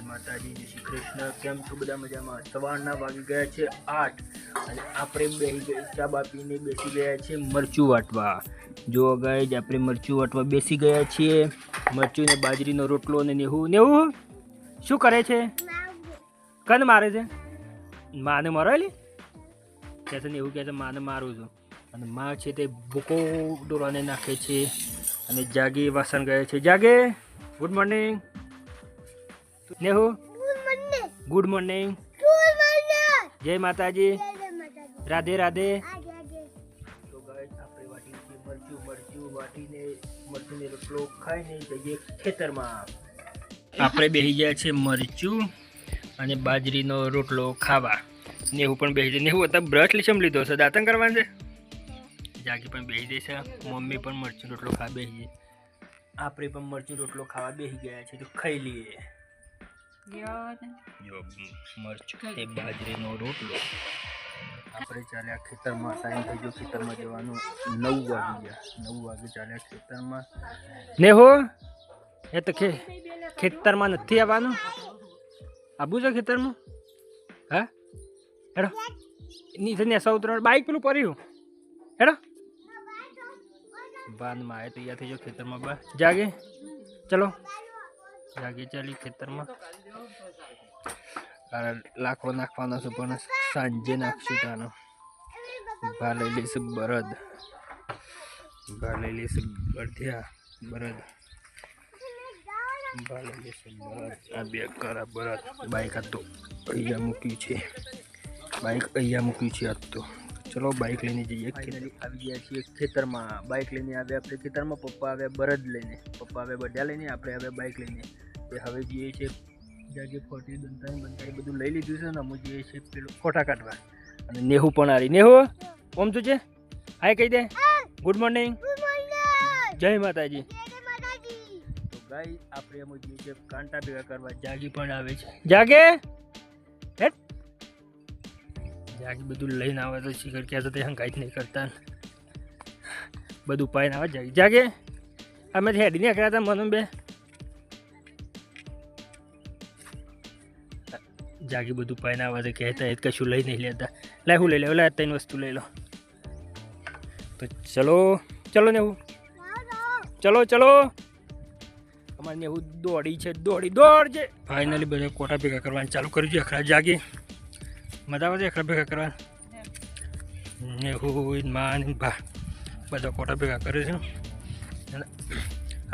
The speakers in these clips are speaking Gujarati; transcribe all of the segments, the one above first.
માતાજી, જય શ્રી કૃષ્ણ. કેમ છો બધા? મજામાં? સવારના વાગી ગયા છે 8 અને આપણે બેસી ગઈ ચા બાપીને બેસી ગયા છે મરચું વાટવા. જો ગાઈઝ આપણે મરચું વાટવા બેસી ગયા છીએ. મરચું ને બાજરીનો રોટલો અને નેહું શું કરે છે? કન મારે છે? માને મરાયેલી કે છે નેહું, કે છે માને મારું છું. અને માં છે તે ભૂકો ડોરાને નાખે છે અને જાગે વાસણ ગયા છે. જાગે ગુડ મોર્નિંગ નેહુ, ગુડ મોર્નિંગ, જય માતાજી, રાધે રાધે. તો ગાઈસ આપણે વાટી છે મરચું વાટીને મરચુંને રોટલો ખાઈને જઈએ ખેતરમાં. આપણે બેસી ગયા છે મરચું અને બાજરીનો રોટલો ખાવા. નેહુ પણ બેસી જાય. નેહુ હતા બ્રશ લીસમ લીધો છે, દાંતણ કરવાનું છે. જાગી પણ બેસી જશે. મમ્મી પણ મરચું રોટલો ખાવા બેસી જાય. આપણે પણ મરચું રોટલો ખાવા બેસી ગયા છે, તો ખાઈ લઈએ. જો મરચું તે બાજરીનો રોટલો. આપણે ચાલ્યા ખેતરમાં. ટાઈમ થઈ ગયો ખેતરમાં જવાનું. 9 વાગી ગયા. 9 વાગે ચાલ્યા ખેતરમાં. નેહો એ તો ખેતરમાં નથી આવવાનું. આવું છે ખેતરમાં? હા હેડો નીચે નેસા ઉતરવાનું. બાઈક પેલું પડ્યું હેડો. બાંધમાં આવે તૈયાર થઈ જાઓ ખેતરમાં. બા જાગે ચલો, જાગે ચાલી ખેતરમાં. લાકડો નાખવાનો છે પણ સાંજે નાખશું. તાનો ભા લઈ લઈશું બળદ, ભા લઈ લઈશું બળદિયા બળદ, ભા લઈ લઈશું બળદ. આ બે કરા બળદ. બાઈક આ તો અહીંયા મૂક્યું છે, બાઈક અહીંયા મૂક્યું છે આજ તો. ચલો બાઈક લઈને જઈએ. આવી ગયા છીએ ખેતરમાં. બાઈક લઈને આવ્યા આપણે ખેતરમાં. પપ્પા આવ્યા બળદ લઈને, પપ્પા આવ્યા બધા લઈને, આપણે આવ્યા બાઈક લઈને. એ હવે જઈએ છીએ જાગે ફોટી દંતાઈ બધું લઈ લીધું છે ને અમે જઈએ છીએ પેલું ફોટા કાઢવા. અને નેહુ પણ આવી. નેહુ ઓમ તું છે? હાય કહી દે. ગુડ મોર્નિંગ, જય માતાજી. તો ગાઈ આપણે અમે જઈએ છીએ કાંટા ભેગા કરવા. જાગી પણ આવે છે. જાગે હેટ જાગી બધું લઈને આવે તો શિખર ક્યાં તો તે હંકાઈ જ નહીં કરતા. બધું પાઈને આવે જાગી. જાગે અમે હેડી નીકળ્યા હતા મને બે. જાગી બધું પાઈને આવે તો કહેતા કશું લઈ નહીં લેતા. લાય હું લઈ લે, લાય 3 વસ્તુ લઈ લો. તો ચલો ચલો નેહુ, ચલો ચલો. અમારે નેહુ દોડી છે, દોડ છે. ફાઇનલી બધા કોટા ભેગા કરવાનું ચાલુ કર્યું છે. અખરા જાગી મજા આવે છે અખરા ભેગા કરવાનું. નેહુ માન ભા બધા કોટા ભેગા કરે છે. અને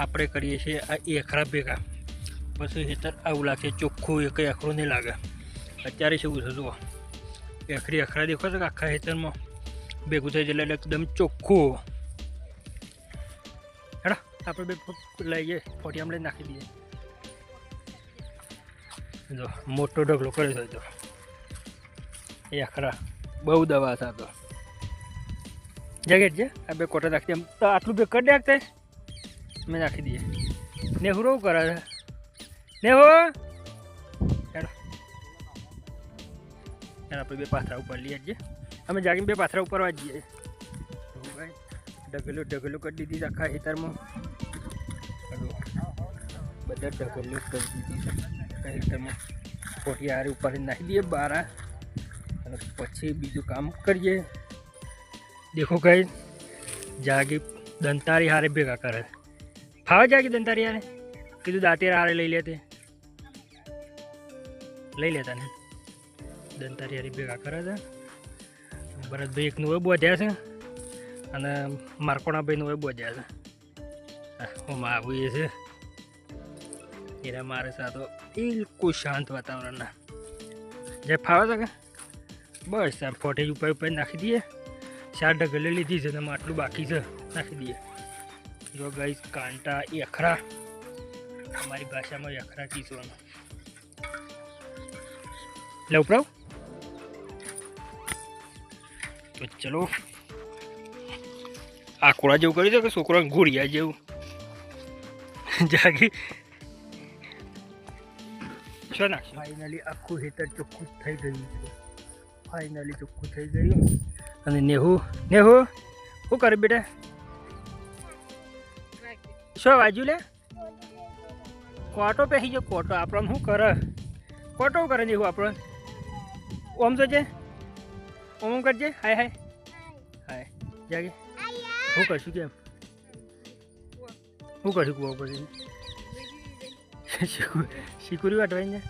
આપણે કરીએ છીએ આ એકરા ભેગા. પછી હેતર આવું લાગશે ચોખ્ખું, એક અખરું નહીં લાગે. અત્યારે શું છે જુઓ, એકરી અખરા દેખો છો કે આખા હેતરમાં ભેગું થઈ જાય એટલે એકદમ ચોખ્ખું. હેડો આપણે બે લઈએ ફોટી લઈ નાખી દઈએ. જો મોટો ઢગલો કર્યો છે. જો એ અખરા બહુ દવા છે. તો જગેટ છે આ બે કોટા નાખી દે. તો આટલું બે કરી નાખતા મેં નાખી દઈએ. નેહુ રોવું કરે છે. નેહુ હેડો આપણે બે પાથરા ઉપર લઈએ જઈએ. અમે જાગીને બે પાથરા ઉપર જ જઈએ. ઢગલો કરી દીધી આખા ખેતરમાં. બધા ઢગલો કરી દીધી આખા ખેતરમાં. ખોટી હારી ઉપર નાખી દઈએ બારા અને પછી બીજું કામ કરીએ. દેખો કઈ જાગી દંતારી હારે ભેગા કરે. ફાવે જાગી દંતારી હારે? કીધું દાંતેરા હારે લઈ લેતે, લઈ લેતા ને. દંતારી હારી ભેગા કરે છે. ભરતભાઈ એકનું હોય બોધ્યા છે અને મારકોણાભાઈનું હોય બોધ્યા છે. હું આવું એ છે એના મારે સાથે બિલકુલ શાંત વાતાવરણના જે ફાવે છે કે બસ આ ફોટેજ ઉપર નાખી દઈએ. 4 ઢગલે લીધી છે ને આટલું બાકી છે, નાખી દઈએ. જો ગાઈસ કાંટા એકરા, અમારી ભાષામાં એકરા કીધવાનું. લે ઉપરાવ તો ચલો. આકોડા જેવું કરી દો કે છોકરા ઘોડિયા જેવું. જાગી શું નાખશું? ફાઇનલી આખું હેતર ચોખ્ખું થઈ ગયું છે. ફાઇનલી ચોખ્ખું થઈ ગયું. અને નેહુ શું કરે બેટા? શું વાજુ લે? કોટો પહેરી ગયો. કોટો આપણને શું કરે? ખોટો કરે ને એવું આપણો ઓમ તો છે ઓમ કરજે હાય હાય હાય જાગે હું કરશું કેમ હું કરશું કુવા પછી શીકુરી વાટવાય ને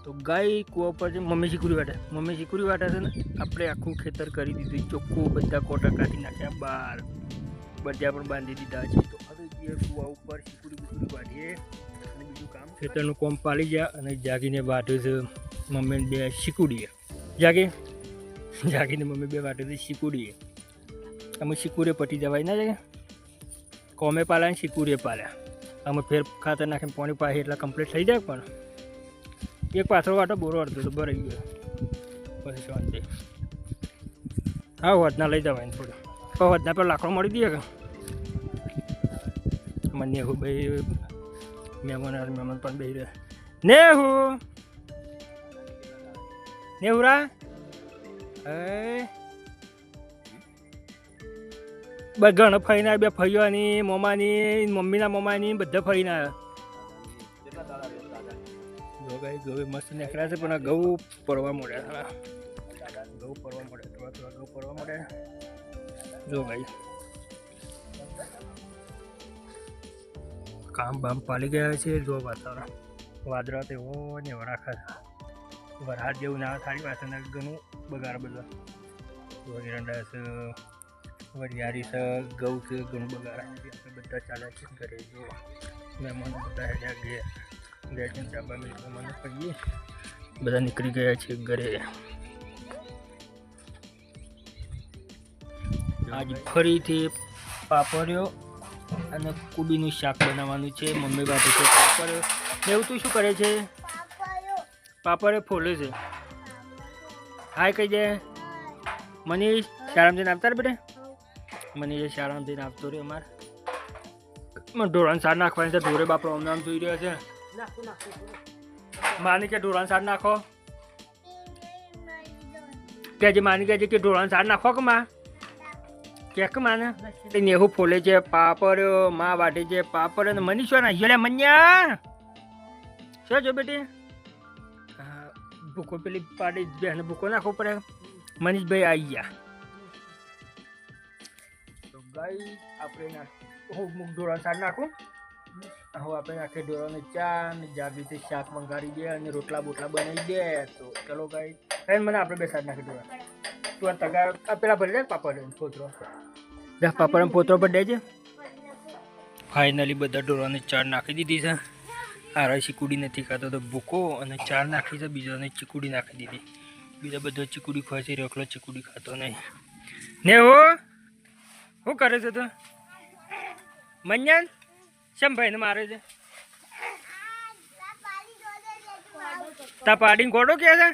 તો ગાય કુવા પર મમ્મી શીકુરી વાટે છે ને આપણે આખું ખેતર કરી દીધું ચોખ્ખું બધા કોટા કાઢી નાખ્યા બહાર બધા પણ બાંધી દીધા છે તો હવે જે કુવા ઉપર શીકુરી વાટીએ અને બીજું કામ ખેતરનું કોમ પાડી ગયા અને જાગીને વાટ્યું છે મમ્મીને બે શીકુડીએ જાગીને મમ્મી બે વાટ્યું છે શીકુડીએ અમે શીકુરે પટી જવાય ના જાય કોમે પાલ્યા ને શીકુરે પાલ્યા અમે ફેર ખાતર નાખીને પાણી પાછી એટલે કમ્પ્લીટ થઈ જાય પણ એક પાછળ વાટો બોરો અડધો તો ભરાઈ ગયો પછી શાંતિ હા વધના લઈ જવાય ને થોડું તો વધના પર લાકડો મળી દઈએ કે મને એવું ભાઈ મહેમાન પણ બેસી રહ્યા નેહુરા ઘણા ફરીને બે ફઈઓની મમ્માની મમ્મીના મમ્માની બધા ફરીને આવ્યા ઘઉં મસ્ત નીકળ્યા છે પણ આ ઘઉં પડવા મળ્યા થોડા ઘઉં પડવા મળ્યા જો ભાઈ કામ બામ પાલી ગયા છે જો વાતાવરણ વાદળા તો એવો ને એવો રાખે વરસાદ જેવું ના થાળી પાછળ ઘણું બગાડ બધા વગેરે છે વરિયાળી છે ઘઉં છે ઘણું બગાડ બધા ચાલ્યા છે ઘરે જો મહેમાન બધા હેડ્યા ગયા છે ડાબા મહેમાનો કહીએ બધા નીકળી ગયા છે ઘરે આજ ફરીથી પાપડ્યો અને કુબીનું શાક બનાવવાનું છે મમ્મી બાજુ છે પાપડ એવું તું શું કરે છે પાપડ ફોલે છે હાય કહી જાય મનીષ શાળામાં જઈને આવતા રે બેટા મનીષ શાળામાં જઈને આવતો રે અમારે મને ઢોરાણ સાર નાખવાની છે ઢોરે બાપડો અમને જોઈ રહ્યો છે માની કે ઢોરાણ સાર નાખો કે માની કે ઢોરાણ સાર નાખો કે માં કેક માને નેહું ફોલે છે પાપડ માં વાટે છે પાપડ અને મનીષ ના લે મન્યા શું જો બેટી ભૂકો પેલી પાડી બેને ભૂકો નાખવો પડે મનીષભાઈ આવી ગયા તો ગાઈ આપણે હું ઢોરણ સાર નાખું હવે આપણે નાખીએ ઢોરાને ચા ને જાગીથી શાક મંગાડી દે અને રોટલા બોટલા બનાવી દે તો ચલો ગાઈ કઈ મને આપણે બે સાર નાખી ઢોરા તું તગાર પેલા ભરી દે પાપડ પોતરો પાપડ પોતરો પર દેજે ફાઇનલી બધા ઢોરાને ચાર નાખી દીધી છે આરા ચીકુડી નથી ખાતો તો ભૂકો અને ચાર નાખી છે બીજાને ચીકુડી નાખી દીધી બીજા બધો ચીકુડી ખાય છે રખલો ચીકુડી ખાતો નહીં ને શું કરે છે તું મન્યાન શેમ ભાઈને મારે છે તા પાડીને ગોડો કે છે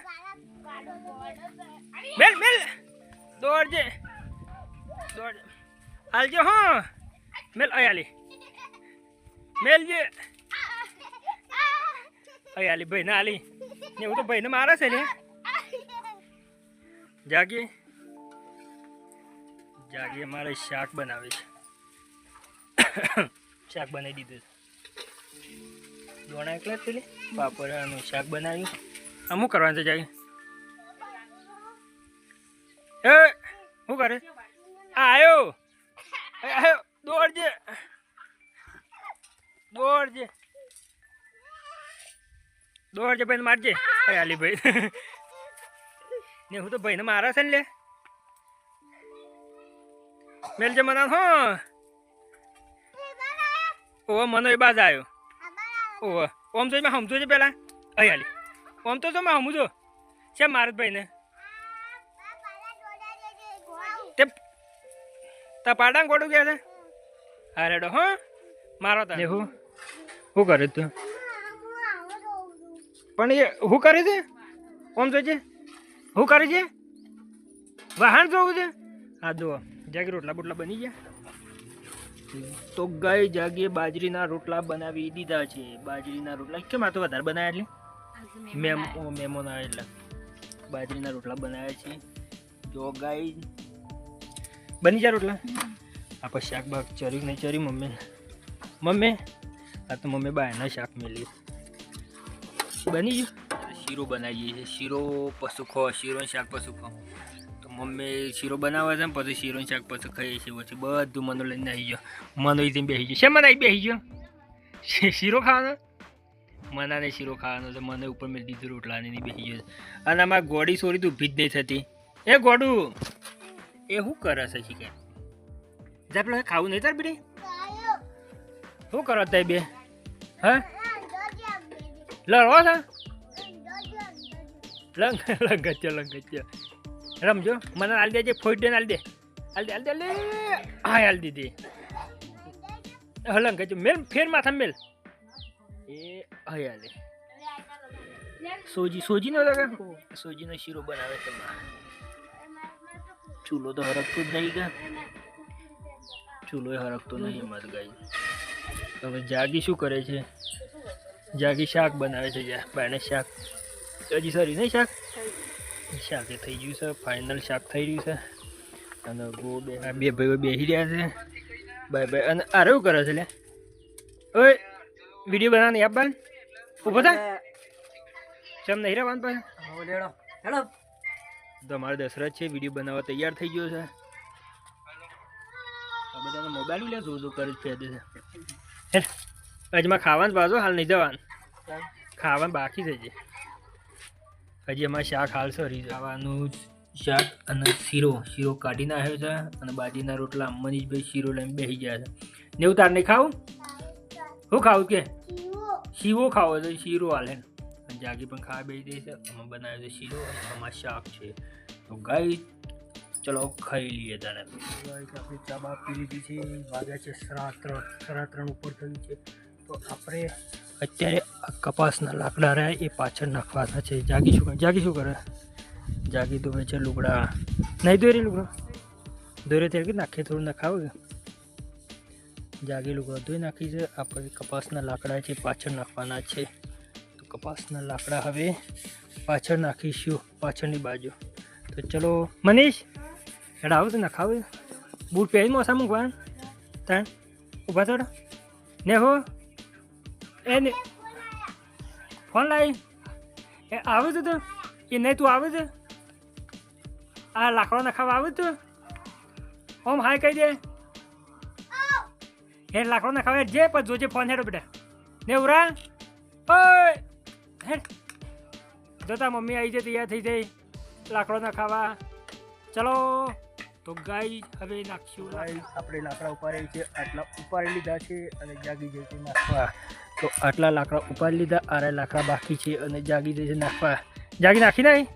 મેલ દોડજે હાલજો હા મેલ અયાલી મેલજે અયાલી ભાઈ ના આલી ને હું તો ભાઈને મારે છે ને જાગી અમારે શાક બનાવે છે શાક બનાવી દીધું છે દોણા એકલા જ પેલી પાપડાનું શાક બનાવ્યું આમ શું કરવાનું છે જાગી એ શું કરે આવ્યો દોડજે ભાઈને મારજે અલી ભાઈ ને હું તો ભાઈને મારા છે ને લે મેલજે મના હો ઓ મનો એ બાજ આવ્યો ઓ ઓમ તો સમજો છે પેલા અયાલી ઓમ તો મેં સમજો છે મારત ભાઈને તે તા પાડા ગોડું ગયા છે હા રેડો હો મારો તા શું કરે તું પણ એ શું કરે છે ઓમ જોજે શું કરે છે વાહન જોવું છે હા જો જાગી રોટલા બોટલા બની ગયા તો ગાય જાગીએ બાજરીના રોટલા બનાવી દીધા છે બાજરીના રોટલા કેમ આ તો વધારે બનાવ્યા એટલે મેમોન આવે એટલે બાજરીના રોટલા બનાવ્યા છે જો ગાય બની જાય રોટલા આપણે શાક બાક ચરી નહીં ચરી મમ્મી આ તો મમ્મી બાયના શાક મેલી બની ગયું શીરો બનાવીએ છીએ. શીરો પશુ ખો, શીરો શાક પશુ ખો. તો મમ્મી શીરો બનાવે છે ને પછી શીરો શાક પછી ખાઈએ છીએ. પછી બધું મનો લઈને આવી ગયો. મનો અહીં બેસી ગયો. શેમાં આવી બેસી ગયો? શીરો ખાવાનો? મનાને શીરો ખાવાનો છે. મને ઉપર મેં દીધું રોટલાને નહીં બેસી ગયો. અને આમાં ગોડી સોરી તો ઊભી જ નહીં થતી. એ ગોડું એ શું કરે છે શીખે? જા પેલા ખાવું નહીં તાર બેટી? શું કરો તાર બે? હા લડવો છે? લંગચ્યો રમજો. મને હાલ દેજે, ફોઈ દે હાલ દે. હાલ દે હાલ દે લે. હા હાલ દીધી. લંગચ્યો મેલ ફેર માથા મેલ. એ હા હાલે સોજી નો લગે. સોજીનો શીરો બનાવે છે. ચૂલો તો હરકતો જ નહીં ગયા. ચૂલો હરકતો નહીં મત ગઈ. હવે જાગી શું કરે છે? જાગી શાક બનાવે છે. બાને શાક હજી સરી નહીં શાક શાકે થઈ ગયું છે. ફાઇનલ શાક થઈ રહ્યું છે. અને બે ભાઈઓ બેસી રહ્યા છે. Bye bye. અને આ શું કરે છે લે? ઓય વિડીયો બનાવવાની આપ બાન ઊભો થાય ચમ નહીં રહેવાનું પાસે. તમારો દશરથ છે વિડીયો બનાવવા તૈયાર થઈ ગયો છે. આ બધાને મોબાઈલ લે જો કરે ફેદે છે. હજમાં ખાવાનું પાછો હાલ નહીં જવાનું. ખાવાનું બાકી થઈ જાય. હજી અમારે શાક હાલ સરી ખાવાનું શાક અને શીરો કાઢી નાખ્યો છે. અને બાજીના રોટલા મનીષભાઈ શીરો લઈને બેસી ગયા છે. નેવું તાર નહીં ખાવું? શું ખાવું કે? શીરો ખાવો તો શીરો હાલે. જાગી પણ ખાવા બેસી દે છે. અમે બનાવ્યો છે શીરો અને અમારે શાક છે. તો ગાઈ ચલો ખાઈ લઈએ તને. આપણે ચા બા પી લીધી છે. વાગ્યા છે 3:30 ઉપર થયું છે. તો આપણે અત્યારે કપાસના લાકડા રહ્યા એ પાછળ નાખવાના છે. જાગી શું કરે? જાગી તો છે લુગડા નહીં દોરી લુગડો દોરે ત્યારે નાખીએ થોડું નખાવ. જાગી લુગડો ધોઈ નાખી છે. આપણે કપાસના લાકડા છે પાછળ નાખવાના છે. તો કપાસના લાકડા હવે પાછળ નાખીશું પાછળની બાજુ. તો ચલો મનીષ હેડા આવું તો નખાવ. બૂટ પહેરી મોસા મૂકવાનું તાણ ઊભા થોડા ને હો એને ફોન લાવી એ આવે છે. તો એ નહીં તું આવે છે? આ લાકડો નખાવા આવે છે? ઓમ હાય કહી દે. હે લાકડો નખાવે જે પણ જોજે ફોન હેડો બેટા ને ઉરા. ઓય હેડ જોતા મમ્મી આવી જાય તૈયાર થઈ જાય લાકડો નખાવા. ચલો તો ગાઈ હવે નાખશું. આપણે લાકડા ઉપાડી છે. આટલા ઉપાડી લીધા છે અને જાગી જાય છે નાખવા. તો આટલા લાકડા ઉપાડી લીધા. આરા લાકડા બાકી છે અને જાગી જાય છે નાખવા. જાગી નાખી નહીં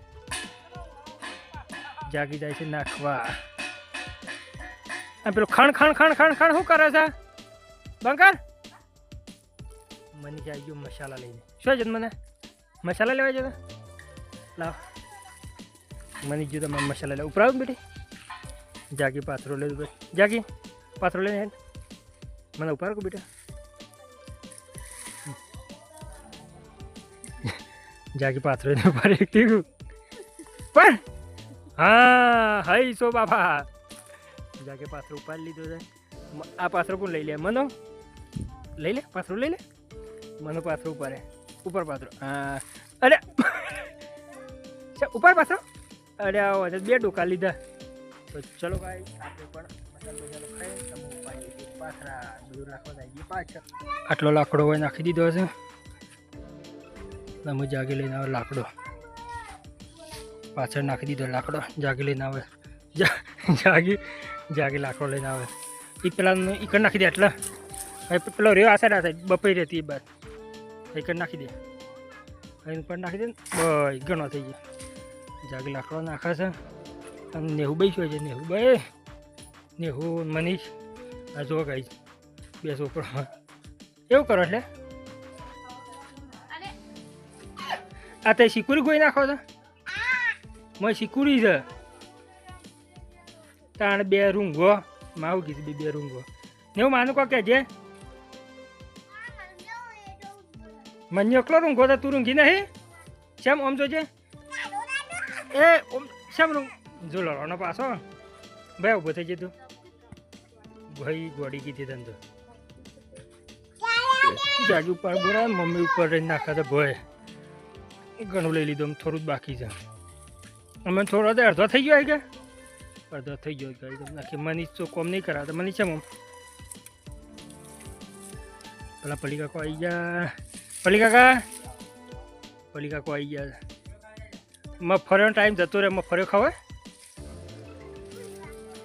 જાગી જાય છે નાખવા. પેલું ખણ શું કરે છે બંકર? મને જાય ગયો મસાલા લઈને. શું છે મને મસાલા લેવા જતા? લાવ મને જો તમે મસાલા લે ઉપરાવ બેટી. જાગી પાથરો લે જાગી પાથરો લઈને હેડ મને ઉપાડ કો બેટા. જાગી પાથરો ને ઉપાડ એક તીગું પણ હા હઈ સો બાપા. જાગે પાથરો ઉપાડી લીધો છે. આ પાથરો કોણ લઈ લે? મનો લઈ લે પાથરો લઈ લે. મનો પાથરો ઉપાડે ઉપર પાથરો. હા અરે ઉપર પાથરો. અરે આવો બે ડોકા લીધા. તો ચલો ભાઈ આપણે પણ મસાલો ખાઈ તમે ઉપાડી પાથરા બધું રાખવા જાય પાછળ. આટલો લાકડો હોય નાખી દીધો છે. અમે જાગી લઈને આવે લાકડો પાછળ નાખી દીધો. લાકડો જાગી લઈને આવે. જાગી લાકડો લઈને આવે. એ પેલા ઈકડ નાખી દે. એટલા પેલો રહ્યો આશા ના થાય બપાઈ રહેતી એ બાદ ઈકડ નાખી દે. અહીં પર નાખી દે ને બસ ઘણો થઈ જાય. જાગી લાકડો નાખે છે. અને નેહુ ભાઈ શું છે? નેહુ ભાઈ નેહુ મનીષ આ જો ગાઈ બે છોકરો એવું કરો એટલે આ તે શીકુરી ગોઈ નાખો છો? મેં શીકુરી છે તાણ બે રૂંગો માવું કીધું બે રૂંગો ને હું માનું કહો કે જે મને એકલો રૂંગો તો તું રૂંગી નહીં શેમ ઓમ જોજે એ ઓમ શેમ રૂંગ જો લડવાનો પાછો ભાઈ ઊભો થઈ જતું ભાઈ ગોડી કીધી તને તો જાગી ઉપર બોરા મમ્મી ઉપર રહીને નાખા તો ભય ઘણું લઈ લીધું, થોડું જ બાકી છે. અમે થોડો તો અડધો થઈ ગયો કે અડધો થઈ ગયો ગાઈસ. નાખી મનીષ તો કોમ નહીં કરાવતા. મનીષ છે મમ પેલા પલી કાકો આવી ગયા. પલી કાકો આવી ગયા. મગફળીનો ટાઈમ જતો રહે. મગફળીઓ ખવાય.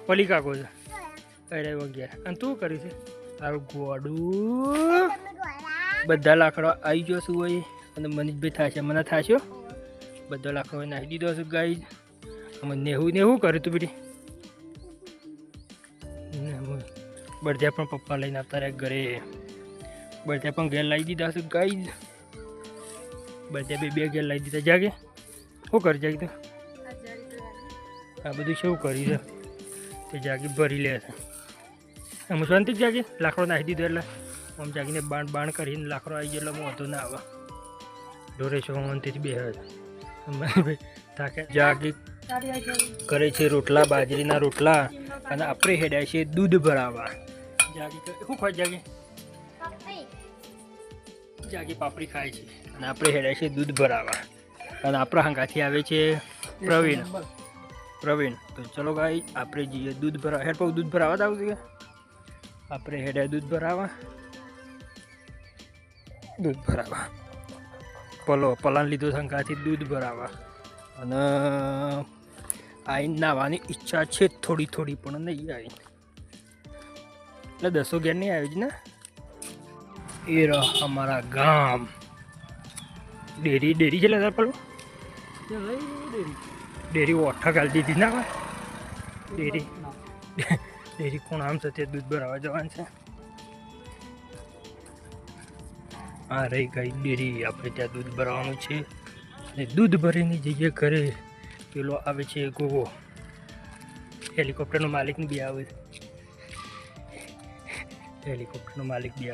પલી કાકો છે અરે વગેરે. અને તું કર્યું છે તારું ગોડું. બધા લાકડો આવી ગયો શું હોય. અને મનીષભાઈ થશે મને થશો. બધો લાકડો નાખી દીધો છે ગાઈસ. અમે નેવું કર્યું તું બેટી. બળદિયા પણ પપ્પા લઈને આવતા રહ્યા ઘરે. બળદિયા પણ ઘેર લાવી દીધા છે ગાઈસ. બળદિયા બે ઘેર લાવી દીધા. જાગે શું કરી જાગી તું આ બધું શું કર્યું છે તે જાગી ભરી લે છે. અમે શાંતિ જ જાગી લાકડો નાખી દીધો એટલે આમ જાગીને બાણ કરીને લાકડો આવી ગયો એટલે વાંધો ના આવે. ઢોરે શાંતિથી બે થાકે. જાગી કરે છે રોટલા, બાજરીના રોટલા. અને આપણે હેડ્યા છે દૂધ ભરાવા. જાગી શું ખાય જાગી? જાગી પાપડી ખાય છે. અને આપણે હેડ્યા છે દૂધ ભરાવા. અને આપણા હંગાથી આવે છે પ્રવીણ. તો ચલો ભાઈ આપણે જઈએ દૂધ ભરાવા. હેડ પર દૂધ ભરાવા જ આવશે કે આપણે હેડ્યા દૂધ ભરાવા. પલાન લીધો હંગાથી દૂધ ભરાવા. અને આઈને નાવાની ઈચ્છા છે થોડી પણ નહીં આવી. એટલે 10 ઘેર નહીં આવી જ ને. એ રહ અમારા ગામ ડેરી છે લેતા પેલું ડેરી ઓઠા ગાલી દીધી ના હોય. ડેરી કોણ આમ છે તે દૂધ ભરાવા જવાનું છે. હા રહી ગઈ ડેરી. આપણે ત્યાં દૂધ ભરાવાનું છે. અને દૂધ ભરીને જઈએ ઘરે. પેલો આવે છે ગોગો. હેલિકોપ્ટરનો માલિક બી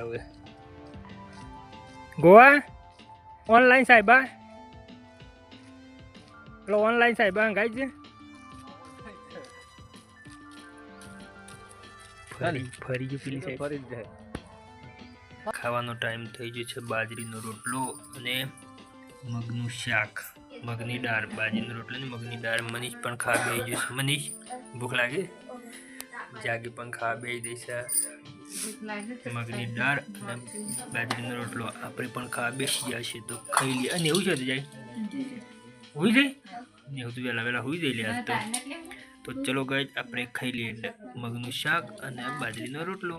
આવે. ગોવા ઓનલાઈન સાહેબા. પેલો ઓનલાઈન સાહેબા ગાઈ છે. ફરી ગયું પેલી સાહેબ. ખાવાનો ટાઈમ થઈ ગયો છે. બાજરીનો રોટલો અને મગનું શાક. મગની દાળ, બાજરીનો રોટલો ને મગની દાળ. મનીષ પણ ખાવા બેસી ગયો છે. મનીષ ભૂખ લાગે? જાગી પણ ખાવા બેસી દઈ છે. મગની દાળ અને બાજરીનો રોટલો આપણે પણ ખાવા બેસી ગયા છે. તો ખાઈ લઈએ. અને એવું છે તો જાય હોઈ જાય ને એવું તો વહેલા હોઈ જાય લે. તો ચલો ગાઈસ આપણે ખાઈ લઈએ. એટલે મગનું શાક અને બાજરીનો રોટલો.